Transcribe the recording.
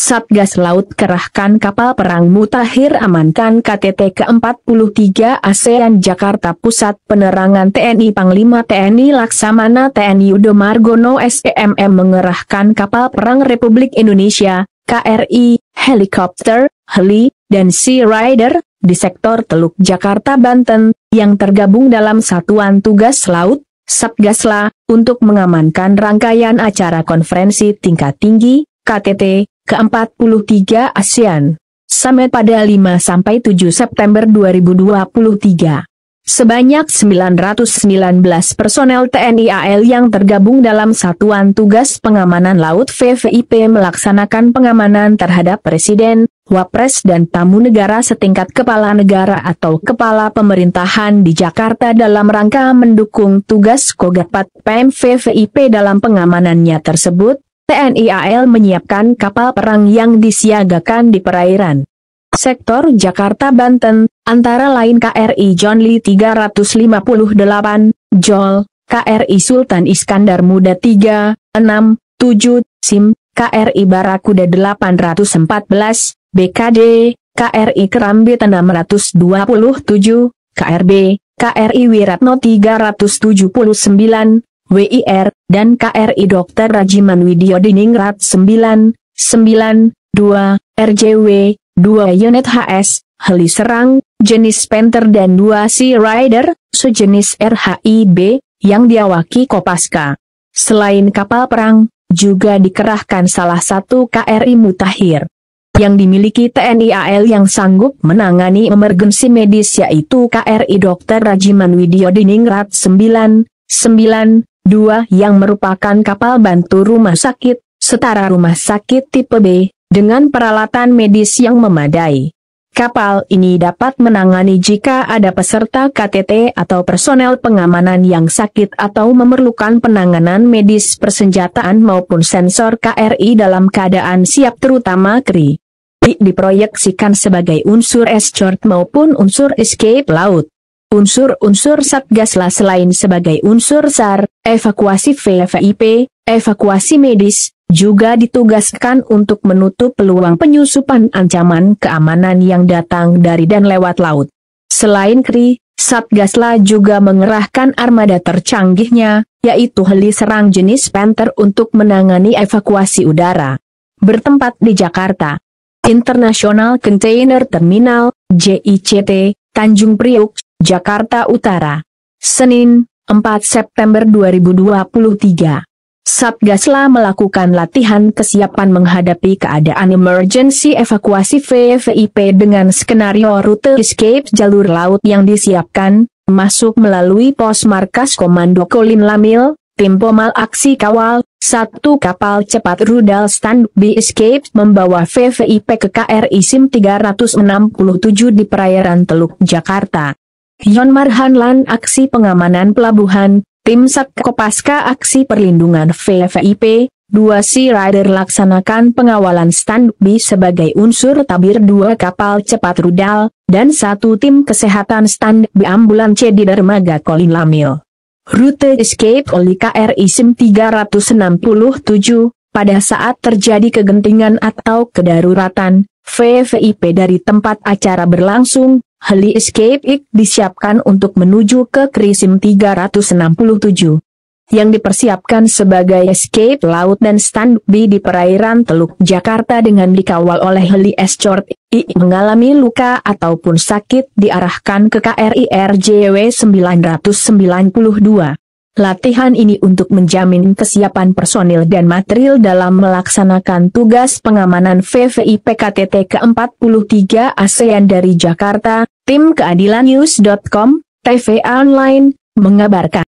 Satgas Laut kerahkan kapal perang Mutakhir amankan KTT ke-43 ASEAN Jakarta Pusat Penerangan TNI Panglima TNI Laksamana TNI Yudo Margono SEMM mengerahkan kapal perang Republik Indonesia, KRI, helikopter, heli, dan Sea Rider, di sektor Teluk Jakarta Banten, yang tergabung dalam Satuan Tugas Laut, Satgasla, untuk mengamankan rangkaian acara konferensi tingkat tinggi, KTT, ke-43 ASEAN Summit pada 5-7 September 2023. Sebanyak 919 personel TNI AL yang tergabung dalam Satuan Tugas Pengamanan Laut VVIP melaksanakan pengamanan terhadap Presiden, Wapres dan tamu negara setingkat kepala negara atau kepala pemerintahan di Jakarta dalam rangka mendukung tugas Kogatpat PM VVIP dalam pengamanannya tersebut. TNI AL menyiapkan kapal perang yang disiagakan di perairan sektor Jakarta Banten, antara lain KRI John Lee 358, JOL, KRI Sultan Iskandar Muda 3, 6, 7, SIM, KRI Barakuda 814, BKD, KRI Kerambit 627, KRB, KRI Wiratno 379, WIR, dan KRI Dr. Rajiman Widyo Diningrat 992, RJW, 2 unit HS, heli serang, jenis Panther dan 2 Sea Rider, sejenis RHIB, yang diawaki Kopaska. Selain kapal perang, juga dikerahkan salah satu KRI Mutakhir yang dimiliki TNI AL yang sanggup menangani emergensi medis, yaitu KRI Dr. Rajiman Widyo Diningrat 992, yang merupakan kapal bantu rumah sakit, setara rumah sakit tipe B, dengan peralatan medis yang memadai. Kapal ini dapat menangani jika ada peserta KTT atau personel pengamanan yang sakit atau memerlukan penanganan medis, persenjataan maupun sensor KRI dalam keadaan siap, terutama KRI. Diproyeksikan sebagai unsur escort maupun unsur escape laut. Unsur-unsur Satgasla selain sebagai unsur SAR, evakuasi VVIP, evakuasi medis, juga ditugaskan untuk menutup peluang penyusupan ancaman keamanan yang datang dari dan lewat laut. Selain KRI, Satgasla juga mengerahkan armada tercanggihnya, yaitu heli serang jenis Panther untuk menangani evakuasi udara. Bertempat di Jakarta International Container Terminal, JICT, Tanjung Priok, Jakarta Utara. Senin, 4 September 2023. Satgasla melakukan latihan kesiapan menghadapi keadaan emergency evakuasi VVIP dengan skenario rute escape jalur laut yang disiapkan, masuk melalui pos markas Komando Kolin Lamil, tim Pomal Aksi Kawal, satu kapal cepat rudal standby escape membawa VVIP ke KRI SIM 367 di perairan Teluk Jakarta. Yon Marhanlan aksi pengamanan pelabuhan, tim Satkopaska aksi perlindungan VVIP, 2 Sea Rider laksanakan pengawalan standby sebagai unsur tabir 2 kapal cepat rudal, dan 1 tim kesehatan standby ambulan C di dermaga Kolin Lamil. Rute escape oleh KRI SIM 367, pada saat terjadi kegentingan atau kedaruratan, VVIP dari tempat acara berlangsung, heli escape disiapkan untuk menuju ke KRI SIM 367. Yang dipersiapkan sebagai escape laut dan standby di perairan Teluk Jakarta dengan dikawal oleh heli escort, mengalami luka ataupun sakit diarahkan ke KRI RJW 992. Latihan ini untuk menjamin kesiapan personil dan material dalam melaksanakan tugas pengamanan VVIP KTT ke-43 ASEAN dari Jakarta. Tim keadilannews.com, TV Online, mengabarkan.